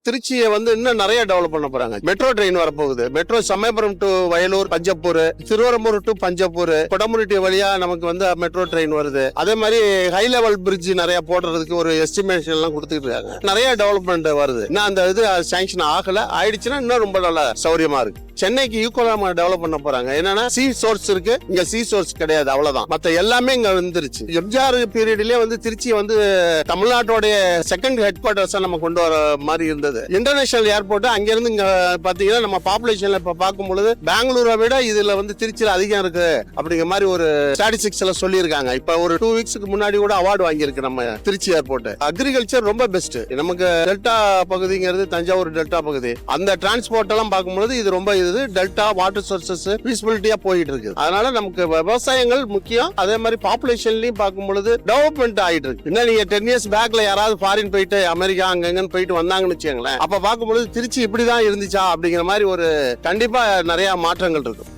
திருச்சியை வந்து இன்னும் நிறைய டெவலப் பண்ண போறாங்க. மெட்ரோ ட்ரெயின் வரப்போகுது. Metro Samayapuram to Vayalur, Panjappur, Thiruverumbur to Panjappur, Kodamurutti வழியா நமக்கு வந்து மெட்ரோ ட்ரெயின் வருது. அதே மாதிரி ஹை லெவல் பிரிட்ஜ் நிறைய போடுறதுக்கு ஒரு எஸ்டிமேஷன் எல்லாம் கொடுத்துட்டு இருக்காங்க. நிறைய டெவலப்மெண்ட் வருது. இன்னும் அந்த இது சாங்ஷன் ஆகல, ஆயிடுச்சுன்னா இன்னும் ரொம்ப நல்லா சௌரியமா இருக்கு. சென்னைக்கு ஈக்குவலா டெவலப் பண்ண போறாங்க. என்னன்னா சி சோர்ஸ் இருக்கு, இங்க சி சோர்ஸ் கிடையாது, அவ்வளவுதான். மத்த எல்லாமே இங்க வந்துருச்சு. எம்ஜிஆர் பீரியட்லயே வந்து திருச்சி வந்து தமிழ்நாட்டோட செகண்ட் ஹெட் குவார்டர்ஸா நம்ம கொண்டு வர மாதிரி இருந்தது. இன்டர்நேஷனல் ஏர்போர்ட் அங்க இருந்து இங்க பாத்தீங்கன்னா நம்ம பாப்புலேஷன்ல இப்ப பார்க்கும்போது பெங்களூரை விட இதுல வந்து திருச்சியில அதிகம் இருக்கு அப்படிங்கிற மாதிரி ஒரு ஸ்டாட்டிஸ்டிக்ஸ்ல சொல்லியிருக்காங்க. இப்ப ஒரு 2 வீக்ஸ்க்கு முன்னாடி கூட அவார்டு வாங்கியிருக்கு நம்ம திருச்சி ஏர்போர்ட். அக்ரிகல்ச்சர் ரொம்ப பெஸ்ட். நமக்கு டெல்டா பகுதிங்கிறது தஞ்சாவூர் டெல்டா பகுதி. அந்த டிரான்ஸ்போர்ட் எல்லாம் பார்க்கும்போது இது ரொம்ப டெல்டா வாட்டர் சோர்சஸ் பீஸ்பிலிட்டியா போயிட்டு இருக்கு. அதனால நமக்கு விவசாயங்கள் முக்கியம். அதே மாதிரி பாப்புலேஷன்லயும் பார்க்கும்போது டெவலப்மெண்ட் ஆயிட்டு இருக்கு. இன்னும் நீங்க 10 இயர்ஸ் பேக்ல யாராவது ஃபாரின் போயிட்டு அமெரிக்கா அங்கங்கன்னு போயிட்டு வந்தாங்கன்னு வச்சுக்கோங்களேன், அப்ப பார்க்கும்போது திருச்சி இப்படிதான் இருந்துச்சா அப்படிங்கிற மாதிரி ஒரு கண்டிப்பா நிறைய மாற்றங்கள் இருக்கும்.